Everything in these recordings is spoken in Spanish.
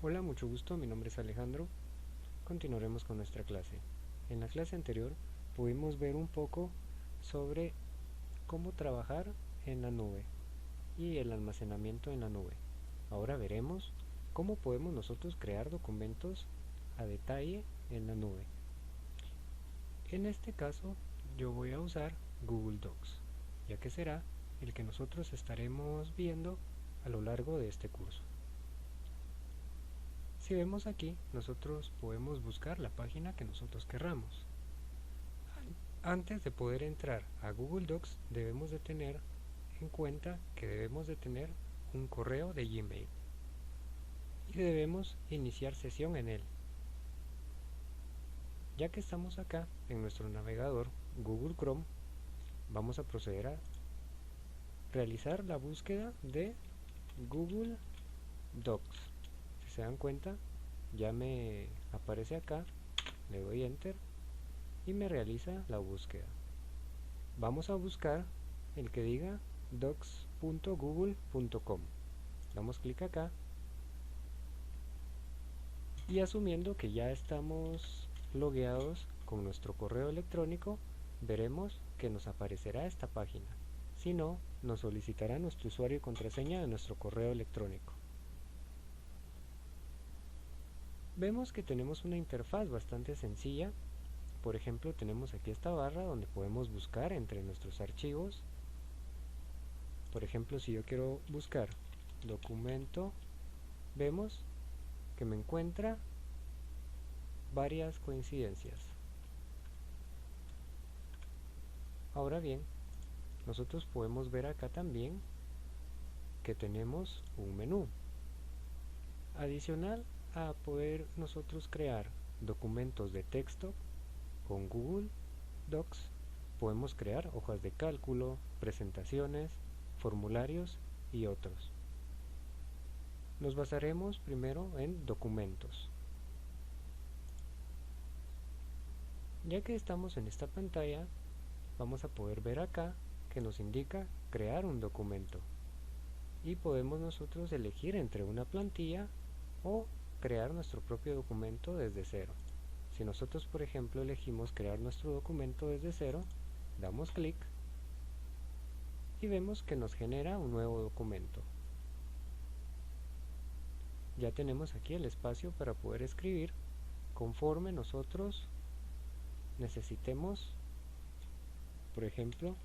Hola, mucho gusto, mi nombre es Alejandro. Continuaremos con nuestra clase. En la clase anterior pudimos ver un poco sobre cómo trabajar en la nube y el almacenamiento en la nube. Ahora veremos cómo podemos nosotros crear documentos a detalle en la nube. En este caso yo voy a usar Google Docs, ya que será el que nosotros estaremos viendo a lo largo de este curso. Si vemos aquí, nosotros podemos buscar la página que nosotros querramos. Antes de poder entrar a Google Docs, debemos de tener en cuenta que debemos de tener un correo de Gmail y debemos iniciar sesión en él. Ya que estamos acá en nuestro navegador Google Chrome, vamos a proceder a realizar la búsqueda de Google Docs. Si se dan cuenta, ya me aparece acá, le doy Enter y me realiza la búsqueda. Vamos a buscar el que diga docs.google.com. Damos clic acá y asumiendo que ya estamos logueados con nuestro correo electrónico, veremos que nos aparecerá esta página. Si no, nos solicitará nuestro usuario y contraseña de nuestro correo electrónico. Vemos que tenemos una interfaz bastante sencilla. Por ejemplo, tenemos aquí esta barra donde podemos buscar entre nuestros archivos. Por ejemplo, si yo quiero buscar documento, vemos que me encuentra varias coincidencias. Ahora bien, nosotros podemos ver acá también que tenemos un menú. Adicional a poder nosotros crear documentos de texto con Google Docs, podemos crear hojas de cálculo, presentaciones, formularios y otros. Nos basaremos primero en documentos. Ya que estamos en esta pantalla, vamos a poder ver acá que nos indica crear un documento y podemos nosotros elegir entre una plantilla o crear nuestro propio documento desde cero. Si nosotros, por ejemplo, elegimos crear nuestro documento desde cero, damos clic y vemos que nos genera un nuevo documento. Ya tenemos aquí el espacio para poder escribir conforme nosotros necesitemos. Por ejemplo,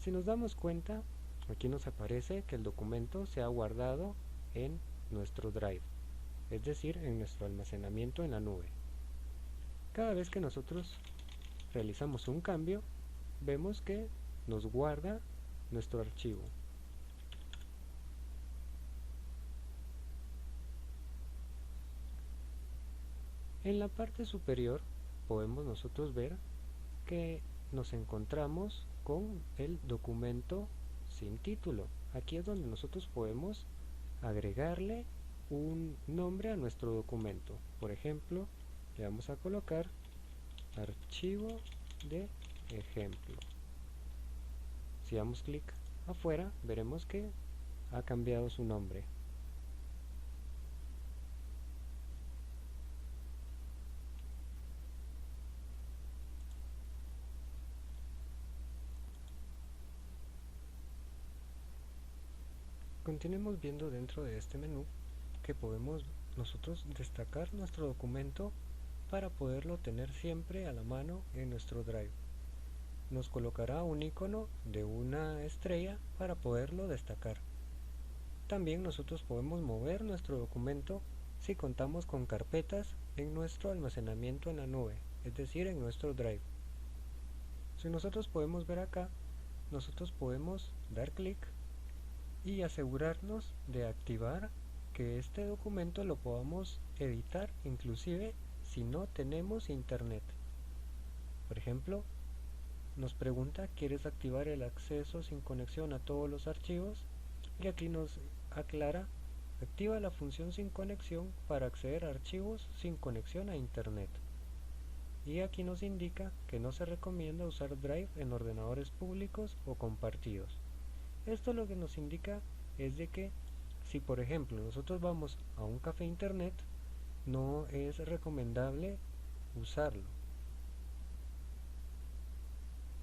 si nos damos cuenta, aquí nos aparece que el documento se ha guardado en nuestro Drive, es decir, en nuestro almacenamiento en la nube. Cada vez que nosotros realizamos un cambio, vemos que nos guarda nuestro archivo. En la parte superior podemos nosotros ver que nos encontramos con el documento sin título. Aquí es donde nosotros podemos agregarle un nombre a nuestro documento. Por ejemplo, le vamos a colocar archivo de ejemplo. Si damos clic afuera, veremos que ha cambiado su nombre. Continuemos viendo dentro de este menú que podemos nosotros destacar nuestro documento para poderlo tener siempre a la mano en nuestro Drive. Nos colocará un icono de una estrella para poderlo destacar. También nosotros podemos mover nuestro documento si contamos con carpetas en nuestro almacenamiento en la nube, es decir, en nuestro Drive. Si nosotros podemos ver acá, nosotros podemos dar clic y asegurarnos de activar que este documento lo podamos editar inclusive si no tenemos internet. Por ejemplo, nos pregunta, ¿quieres activar el acceso sin conexión a todos los archivos? Y aquí nos aclara, activa la función sin conexión para acceder a archivos sin conexión a internet. y aquí nos indica que no se recomienda usar Drive en ordenadores públicos o compartidos. Esto lo que nos indica es de que si por ejemplo nosotros vamos a un café internet, no es recomendable usarlo,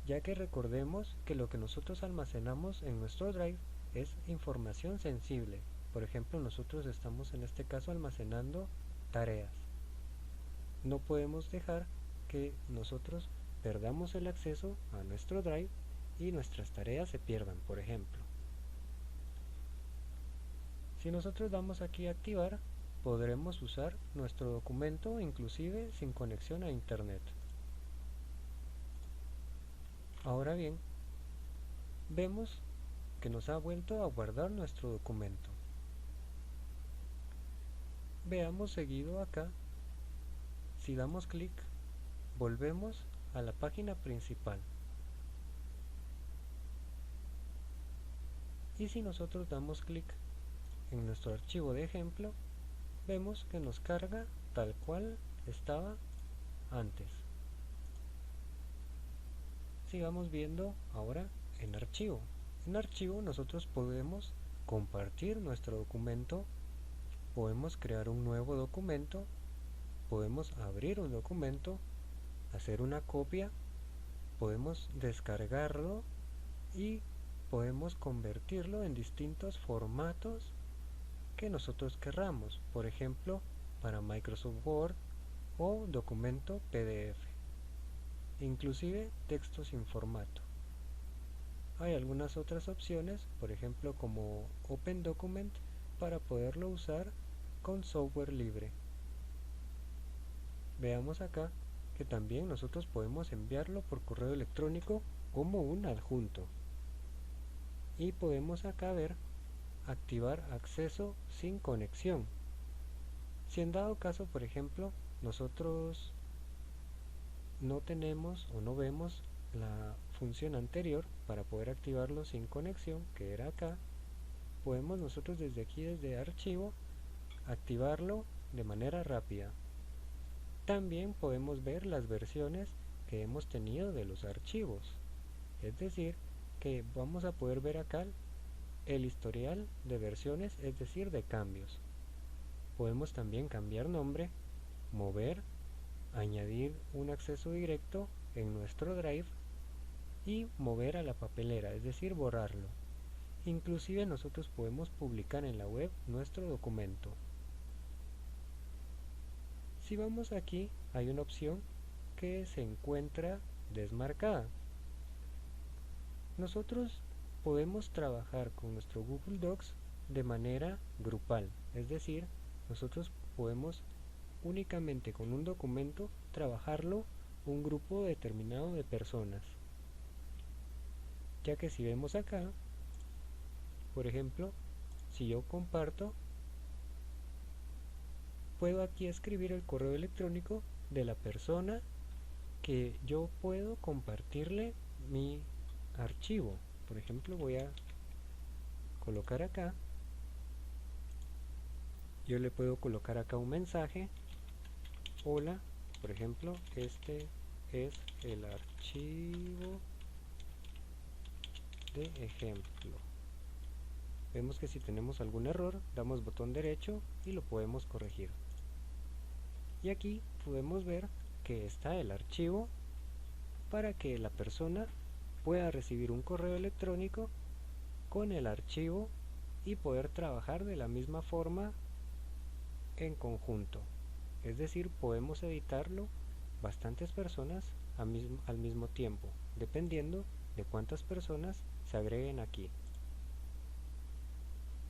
ya que recordemos que lo que nosotros almacenamos en nuestro Drive es información sensible. Por ejemplo, nosotros estamos en este caso almacenando tareas. No podemos dejar que nosotros perdamos el acceso a nuestro Drive y nuestras tareas se pierdan, por ejemplo. Si nosotros damos aquí a activar, podremos usar nuestro documento inclusive sin conexión a internet. Ahora bien, vemos que nos ha vuelto a guardar nuestro documento. Veamos seguido acá, si damos clic, volvemos a la página principal. Y si nosotros damos clic en nuestro archivo de ejemplo, vemos que nos carga tal cual estaba antes. Sigamos viendo ahora en archivo. En archivo nosotros podemos compartir nuestro documento, podemos crear un nuevo documento, podemos abrir un documento, hacer una copia, podemos descargarlo y podemos convertirlo en distintos formatos que nosotros querramos, por ejemplo para Microsoft Word o documento PDF, inclusive texto sin formato. Hay algunas otras opciones, por ejemplo como Open Document, para poderlo usar con software libre. Veamos acá que también nosotros podemos enviarlo por correo electrónico como un adjunto. Y podemos acá ver activar acceso sin conexión. Si en dado caso, por ejemplo, nosotros no tenemos o no vemos la función anterior para poder activarlo sin conexión, que era acá, podemos nosotros desde aquí, desde archivo, activarlo de manera rápida. También podemos ver las versiones que hemos tenido de los archivos, es decir, que vamos a poder ver acá el historial de versiones, es decir, de cambios. Podemos también cambiar nombre, mover, añadir un acceso directo en nuestro Drive y mover a la papelera, es decir, borrarlo. Inclusive nosotros podemos publicar en la web nuestro documento. Si vamos aquí, hay una opción que se encuentra desmarcada. Nosotros podemos trabajar con nuestro Google Docs de manera grupal, es decir, nosotros podemos únicamente con un documento trabajarlo un grupo determinado de personas, ya que si vemos acá, por ejemplo, si yo comparto, puedo aquí escribir el correo electrónico de la persona que yo puedo compartirle mi archivo. Por ejemplo, voy a colocar acá, yo le puedo colocar acá un mensaje: hola, por ejemplo, este es el archivo de ejemplo. Vemos que si tenemos algún error, damos botón derecho y lo podemos corregir. Y aquí podemos ver que está el archivo para que la persona pueda recibir un correo electrónico con el archivo y poder trabajar de la misma forma en conjunto. Es decir, podemos editarlo bastantes personas al mismo tiempo, dependiendo de cuántas personas se agreguen aquí.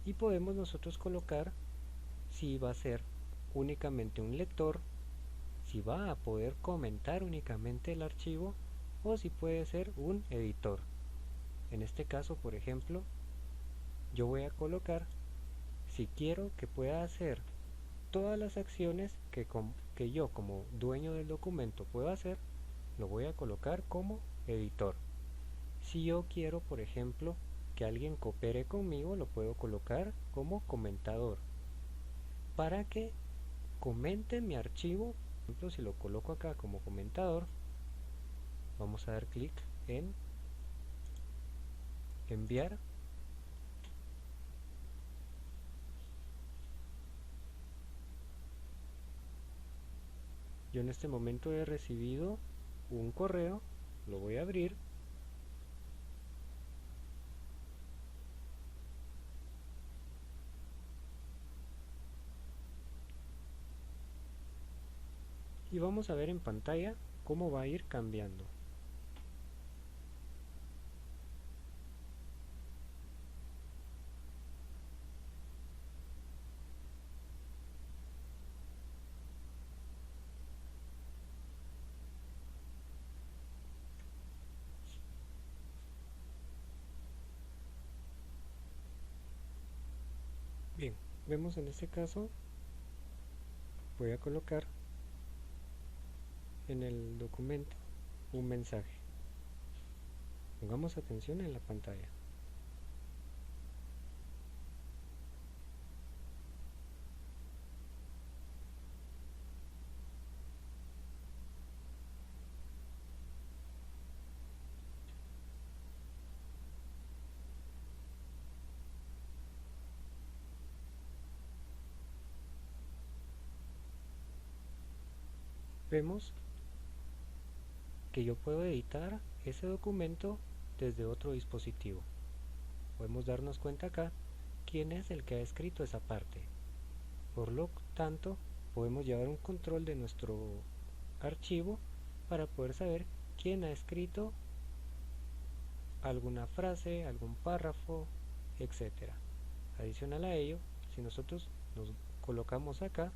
Y podemos nosotros colocar si va a ser únicamente un lector, si va a poder comentar únicamente el archivo o si puede ser un editor. En este caso, por ejemplo, yo voy a colocar si quiero que pueda hacer todas las acciones que yo como dueño del documento puedo hacer, lo voy a colocar como editor. Si yo quiero, por ejemplo, que alguien coopere conmigo, lo puedo colocar como comentador, para que comente mi archivo ejemplo, si lo coloco acá como comentador, vamos a dar clic en enviar. Yo en este momento he recibido un correo, lo voy a abrir. Y vamos a ver en pantalla cómo va a ir cambiando. Bien, vemos en este caso, voy a colocar en el documento un mensaje. Pongamos atención en la pantalla. Vemos que yo puedo editar ese documento desde otro dispositivo. Podemos darnos cuenta acá quién es el que ha escrito esa parte. Por lo tanto, podemos llevar un control de nuestro archivo para poder saber quién ha escrito alguna frase, algún párrafo, etcétera. Adicional a ello, si nosotros nos colocamos acá,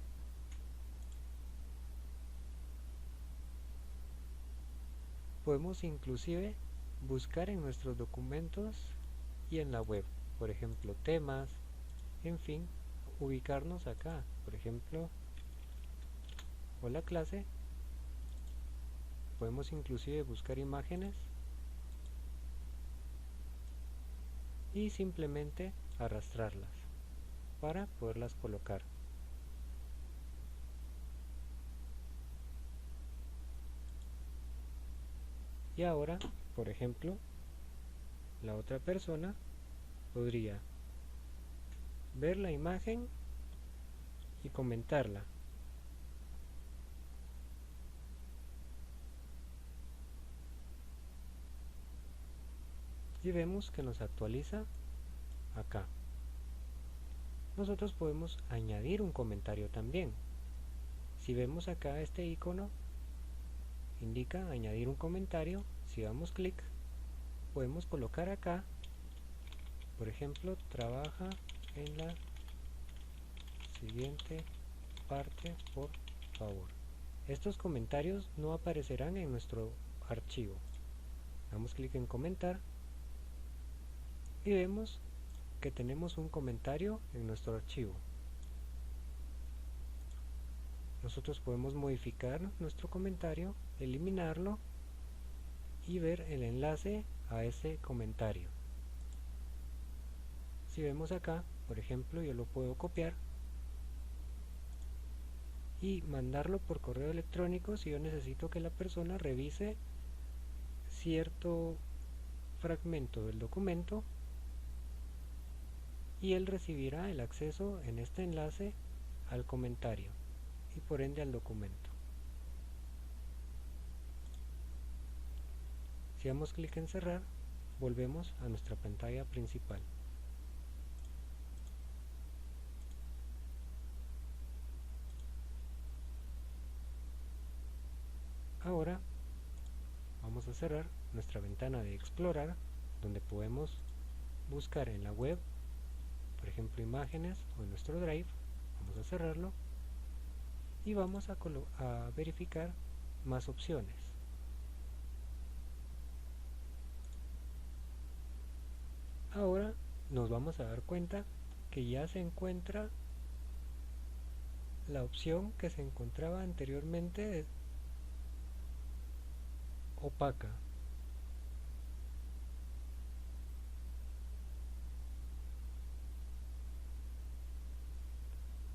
podemos inclusive buscar en nuestros documentos y en la web, por ejemplo, temas, en fin, ubicarnos acá, por ejemplo, hola clase, podemos inclusive buscar imágenes y simplemente arrastrarlas para poderlas colocar. Y ahora, por ejemplo, la otra persona podría ver la imagen y comentarla. Y vemos que nos actualiza acá. Nosotros podemos añadir un comentario también. Si vemos acá este icono, indica añadir un comentario. Si damos clic, podemos colocar acá, por ejemplo, trabaja en la siguiente parte, por favor. Estos comentarios no aparecerán en nuestro archivo. Damos clic en comentar y vemos que tenemos un comentario en nuestro archivo. Nosotros podemos modificar nuestro comentario, eliminarlo y ver el enlace a ese comentario. Si vemos acá, por ejemplo, yo lo puedo copiar y mandarlo por correo electrónico si yo necesito que la persona revise cierto fragmento del documento, y él recibirá el acceso en este enlace al comentario y por ende al documento. Si damos clic en cerrar, volvemos a nuestra pantalla principal. Ahora vamos a cerrar nuestra ventana de explorar, donde podemos buscar en la web, por ejemplo, imágenes o en nuestro drive. Vamos a cerrarlo y vamos a verificar más opciones. Ahora nos vamos a dar cuenta que ya se encuentra la opción que se encontraba anteriormente opaca.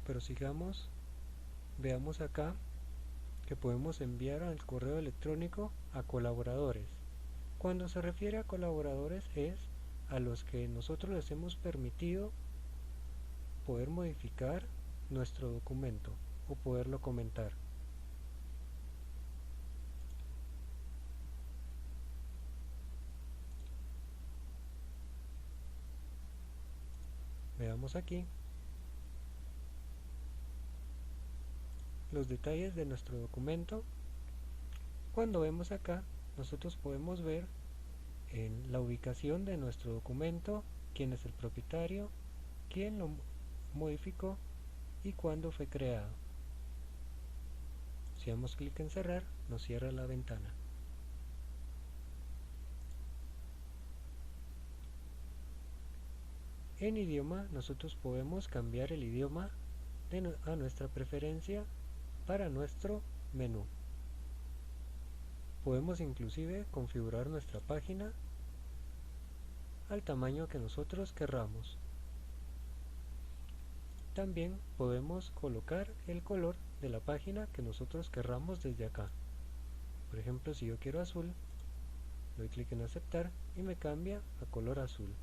Pero sigamos, veamos acá que que podemos enviar al correo electrónico a colaboradores. Cuando se refiere a colaboradores es a los que nosotros les hemos permitido poder modificar nuestro documento o poderlo comentar. Veamos aquí los detalles de nuestro documento. Cuando vemos acá, nosotros podemos ver en la ubicación de nuestro documento quién es el propietario, quién lo modificó y cuándo fue creado. Si damos clic en cerrar, nos cierra la ventana. En idioma, nosotros podemos cambiar el idioma a nuestra preferencia para nuestro menú. Podemos inclusive configurar nuestra página al tamaño que nosotros querramos. También podemos colocar el color de la página que nosotros querramos desde acá. Por ejemplo, si yo quiero azul, doy clic en aceptar y me cambia a color azul.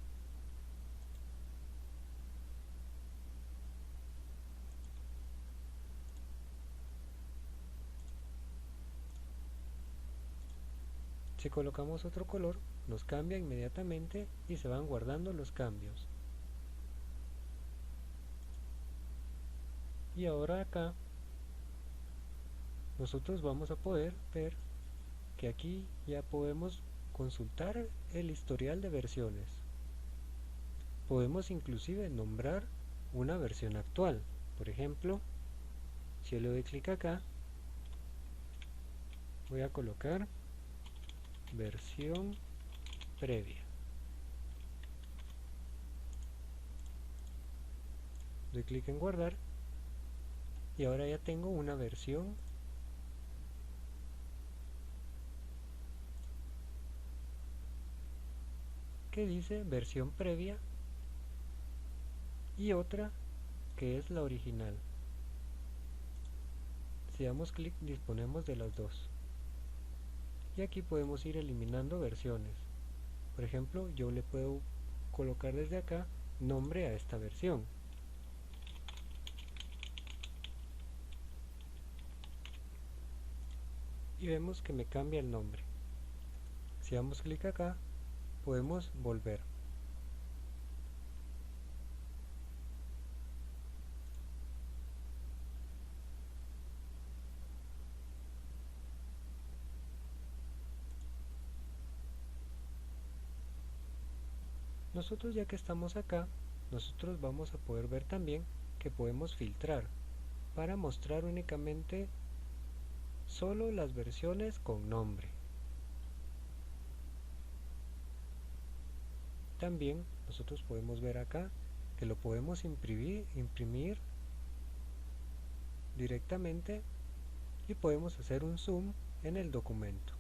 Si colocamos otro color, nos cambia inmediatamente y se van guardando los cambios. Y ahora acá nosotros vamos a poder ver que aquí ya podemos consultar el historial de versiones. Podemos inclusive nombrar una versión actual. Por ejemplo, si yo le doy clic acá, voy a colocar versión previa. Doy clic en guardar y ahora ya tengo una versión que dice versión previa y otra que es la original. Si damos clic, disponemos de las dos. Y aquí podemos ir eliminando versiones. Por ejemplo, yo le puedo colocar desde acá nombre a esta versión. Y vemos que me cambia el nombre. Si damos clic acá, podemos volver. Nosotros ya que estamos acá, nosotros vamos a poder ver también que podemos filtrar para mostrar únicamente solo las versiones con nombre. También nosotros podemos ver acá que lo podemos imprimir directamente y podemos hacer un zoom en el documento.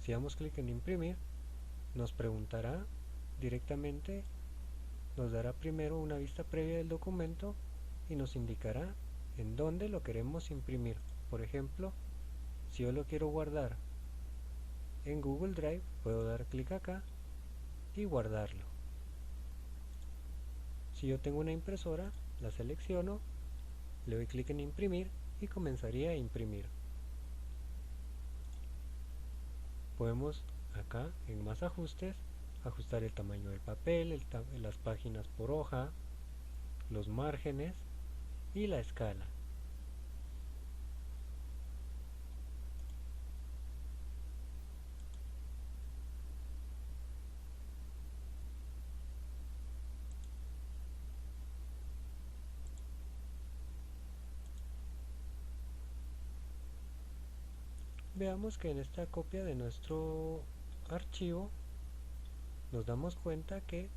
Si damos clic en imprimir, nos preguntará directamente, nos dará primero una vista previa del documento y nos indicará en dónde lo queremos imprimir. Por ejemplo, si yo lo quiero guardar en Google Drive, puedo dar clic acá y guardarlo. Si yo tengo una impresora, la selecciono, le doy clic en imprimir y comenzaría a imprimir. Podemos acá en más ajustes ajustar el tamaño del papel, las páginas por hoja, los márgenes y la escala. Veamos que en esta copia de nuestro archivo nos damos cuenta que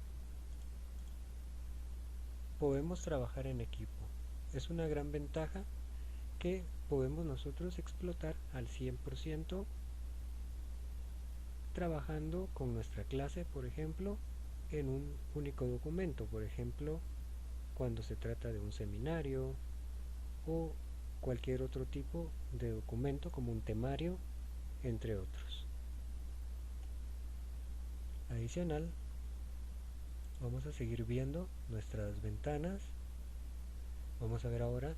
podemos trabajar en equipo. Es una gran ventaja que podemos nosotros explotar al 100% trabajando con nuestra clase, por ejemplo, en un único documento. Por ejemplo, cuando se trata de un seminario o cualquier otro tipo de documento como un temario, entre otros. Adicional, vamos a seguir viendo nuestras ventanas. Vamos a ver ahora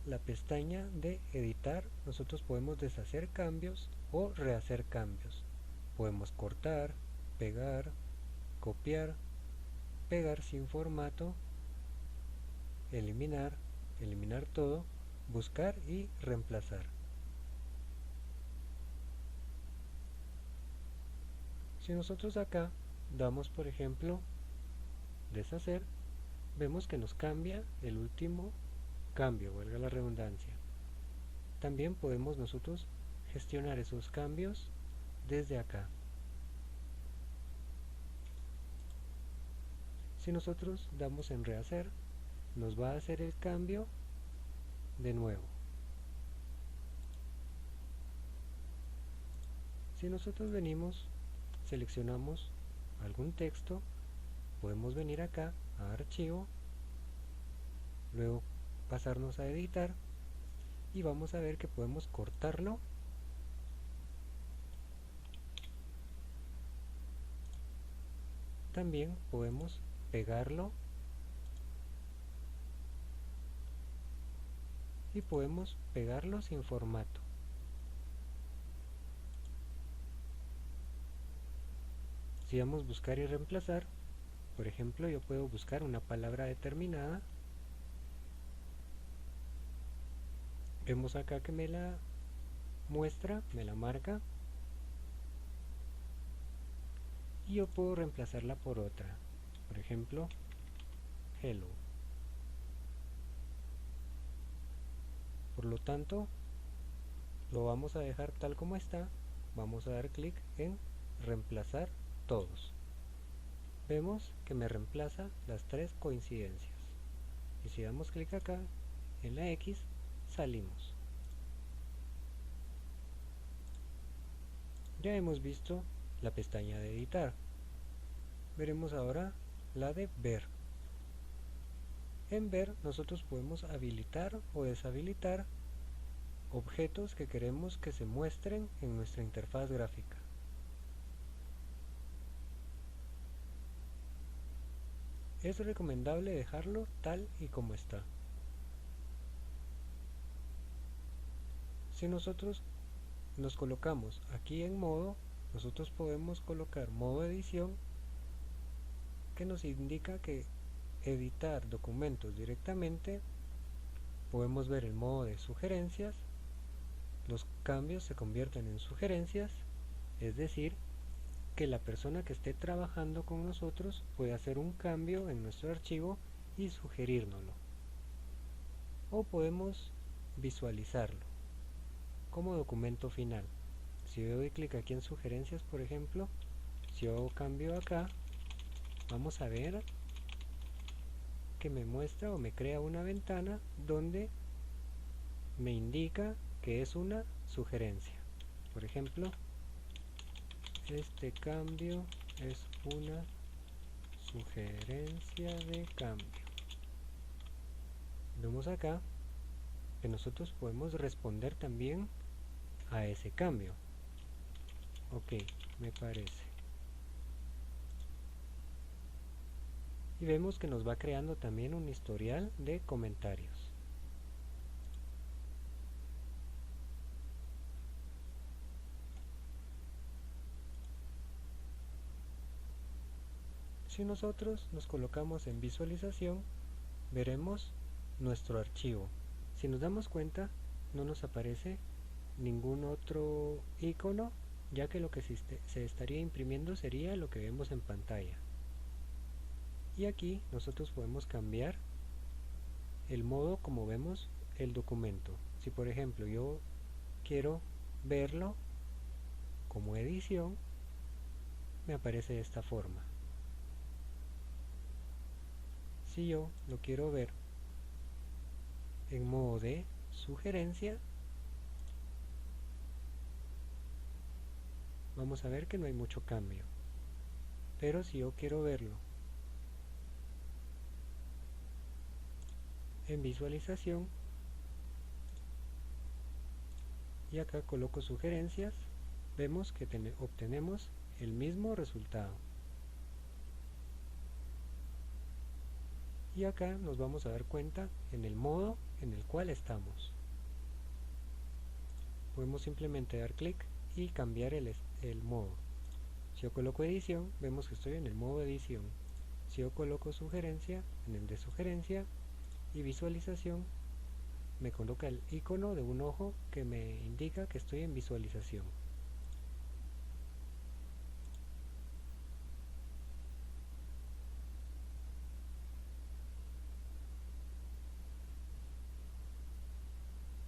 la pestaña de editar. Nosotros podemos deshacer cambios o rehacer cambios. Podemos cortar, pegar, copiar, pegar sin formato, eliminar, eliminar todo, buscar y reemplazar. Si nosotros acá damos, por ejemplo, deshacer, vemos que nos cambia el último cambio, valga la redundancia. También podemos nosotros gestionar esos cambios desde acá. Si nosotros damos en rehacer, nos va a hacer el cambio de nuevo. Si nosotros venimos, seleccionamos algún texto, podemos venir acá a archivo, luego pasarnos a editar y vamos a ver que podemos cortarlo también podemos pegarlo y podemos pegarlo sin formato. Si vamos a buscar y reemplazar, por ejemplo, yo puedo buscar una palabra determinada. Vemos acá que me la muestra, me la marca, y yo puedo reemplazarla por otra. Por ejemplo, hello. Por lo tanto, lo vamos a dejar tal como está. Vamos a dar clic en reemplazar todos. Vemos que me reemplaza las tres coincidencias. Y si damos clic acá en la X, salimos. Ya hemos visto la pestaña de editar. Veremos ahora la de ver. En ver nosotros podemos habilitar o deshabilitar objetos que queremos que se muestren en nuestra interfaz gráfica. Es recomendable dejarlo tal y como está. Si nosotros nos colocamos aquí en modo, nosotros podemos colocar modo edición, que nos indica que editar documentos directamente. Podemos ver el modo de sugerencias. Los cambios se convierten en sugerencias, es decir, que la persona que esté trabajando con nosotros puede hacer un cambio en nuestro archivo y sugerírnoslo. O podemos visualizarlo como documento final. Si yo doy clic aquí en sugerencias, por ejemplo, si yo cambio acá, vamos a ver que me muestra o me crea una ventana donde me indica que es una sugerencia. Por ejemplo, este cambio es una sugerencia de cambio. Vemos acá que nosotros podemos responder también a ese cambio. Ok, me parece. Y vemos que nos va creando también un historial de comentarios. Si nosotros nos colocamos en visualización, veremos nuestro archivo. Si nos damos cuenta, no nos aparece ningún otro icono, ya que lo que se estaría imprimiendo sería lo que vemos en pantalla. Y aquí nosotros podemos cambiar el modo como vemos el documento. Si por ejemplo yo quiero verlo como edición, me aparece de esta forma. Si yo lo quiero ver en modo de sugerencia, vamos a ver que no hay mucho cambio. Pero si yo quiero verlo en visualización, y acá coloco sugerencias, vemos que obtenemos el mismo resultado. Y acá nos vamos a dar cuenta en el modo en el cual estamos. Podemos simplemente dar clic y cambiar el modo. Si yo coloco edición, vemos que estoy en el modo edición. Si yo coloco sugerencia, en el de sugerencia, y visualización, me coloca el icono de un ojo que me indica que estoy en visualización.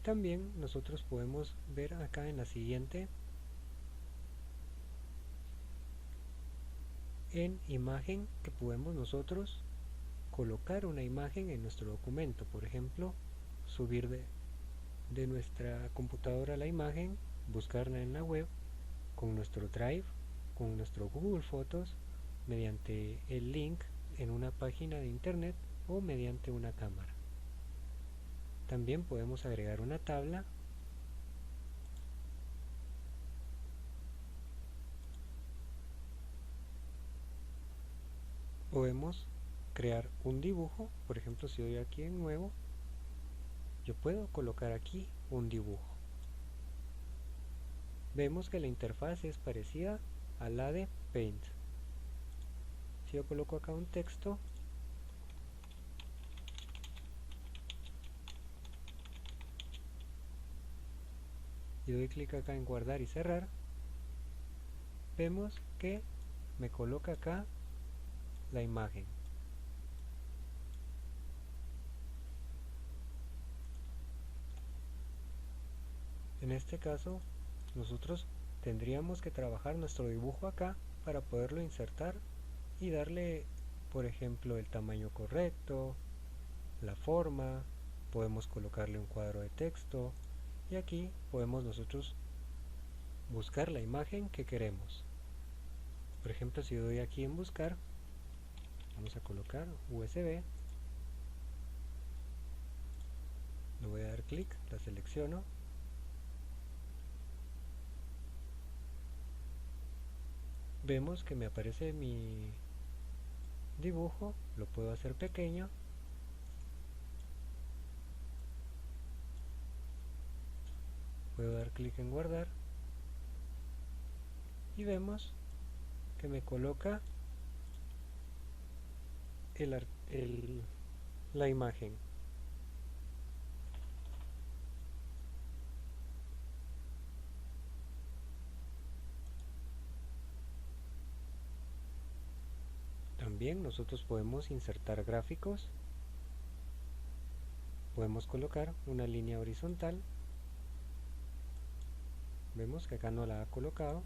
También nosotros podemos ver acá en la siguiente, en imagen, que podemos nosotros colocar una imagen en nuestro documento. Por ejemplo, subir de nuestra computadora la imagen, buscarla en la web con nuestro Drive, con nuestro Google Fotos, mediante el link en una página de internet o mediante una cámara. También podemos agregar una tabla podemos crear un dibujo. Por ejemplo, si doy aquí en nuevo, yo puedo colocar aquí un dibujo. Vemos que la interfaz es parecida a la de Paint. Si yo coloco acá un texto, y doy clic acá en guardar y cerrar, vemos que me coloca acá la imagen. En este caso, nosotros tendríamos que trabajar nuestro dibujo acá para poderlo insertar y darle, por ejemplo, el tamaño correcto, la forma, podemos colocarle un cuadro de texto y aquí podemos nosotros buscar la imagen que queremos. Por ejemplo, si doy aquí en buscar, vamos a colocar USB, le voy a dar clic, la selecciono, vemos que me aparece mi dibujo, lo puedo hacer pequeño, puedo dar clic en guardar y vemos que me coloca la imagen. También nosotros podemos insertar gráficos, podemos colocar una línea horizontal, vemos que acá no la ha colocado,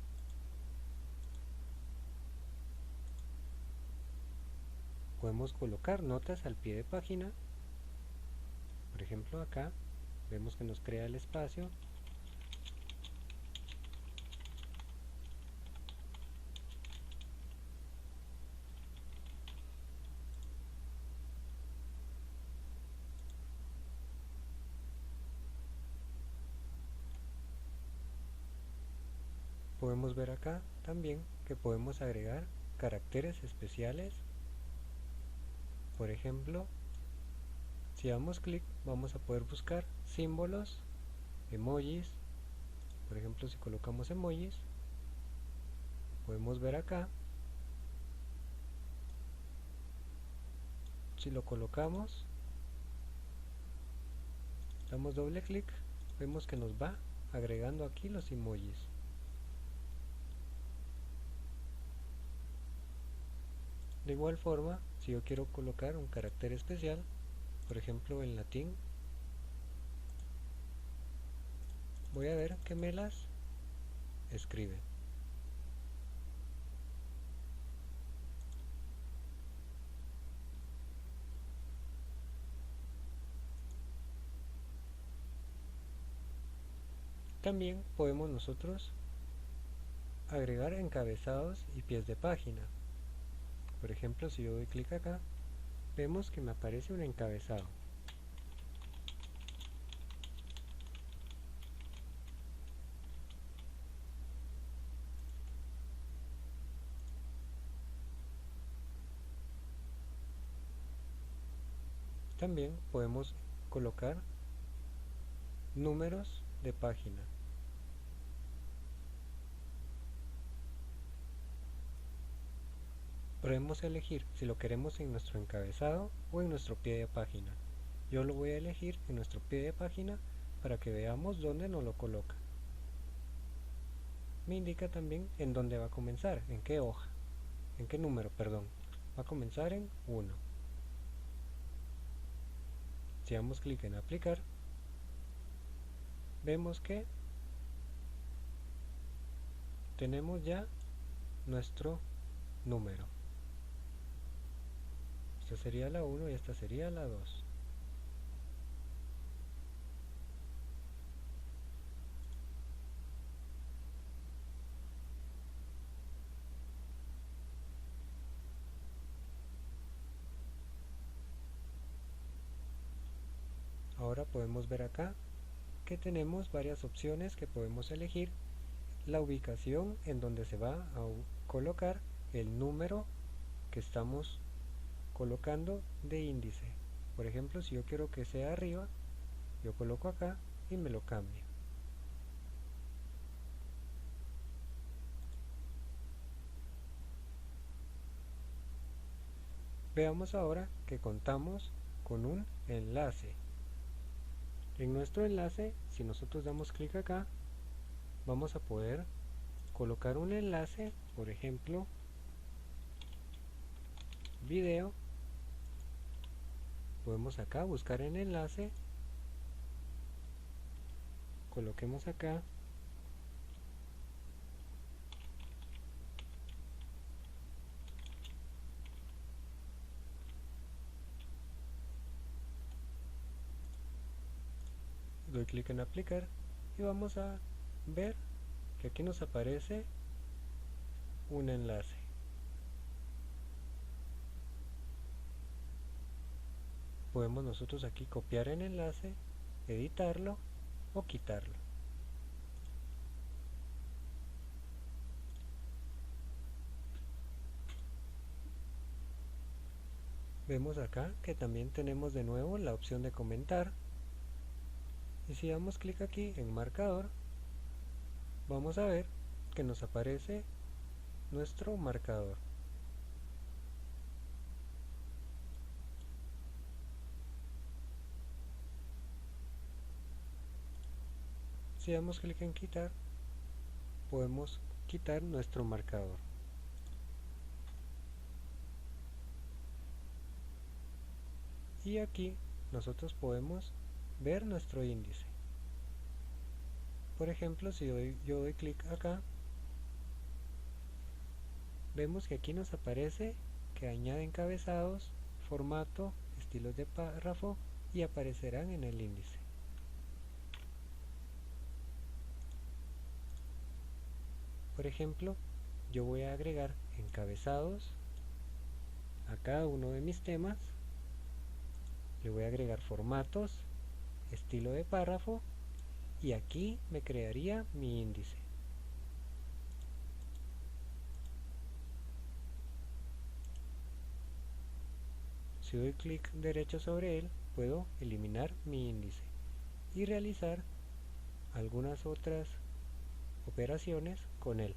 podemos colocar notas al pie de página, por ejemplo acá vemos que nos crea el espacio, podemos ver acá también que podemos agregar caracteres especiales. Por ejemplo, si damos clic vamos a poder buscar símbolos, emojis. Por ejemplo, si colocamos emojis, podemos ver acá, si lo colocamos, damos doble clic, vemos que nos va agregando aquí los emojis. De igual forma, si yo quiero colocar un carácter especial, por ejemplo en latín, voy a ver que me las escribe. También podemos nosotros agregar encabezados y pies de página. Por ejemplo, si yo doy clic acá, vemos que me aparece un encabezado. También podemos colocar números de página. Podemos elegir si lo queremos en nuestro encabezado o en nuestro pie de página. Yo lo voy a elegir en nuestro pie de página para que veamos dónde nos lo coloca. Me indica también en dónde va a comenzar, en qué hoja, en qué número, perdón. Va a comenzar en 1. Si damos clic en aplicar, vemos que tenemos ya nuestro número. Esta sería la 1 y esta sería la 2. Ahora podemos ver acá que tenemos varias opciones que podemos elegir. La ubicación en donde se va a colocar el número que estamos colocando de índice. Por ejemplo, si yo quiero que sea arriba, yo coloco acá y me lo cambia. Veamos ahora que contamos con un enlace. En nuestro enlace, si nosotros damos clic acá, vamos a poder colocar un enlace, por ejemplo, video. Podemos acá buscar el enlace, coloquemos acá, doy clic en aplicar y vamos a ver que aquí nos aparece un enlace. Podemos nosotros aquí copiar el enlace, editarlo o quitarlo. Vemos acá que también tenemos de nuevo la opción de comentar, y si damos clic aquí en marcador, vamos a ver que nos aparece nuestro marcador. Si damos clic en quitar, podemos quitar nuestro marcador. Y aquí nosotros podemos ver nuestro índice. Por ejemplo, si yo doy clic acá, vemos que aquí nos aparece que añade encabezados, formato, estilos de párrafo y aparecerán en el índice. Por ejemplo, yo voy a agregar encabezados a cada uno de mis temas, le voy a agregar formatos, estilo de párrafo y aquí me crearía mi índice. Si doy clic derecho sobre él, puedo eliminar mi índice y realizar algunas otras operaciones con él.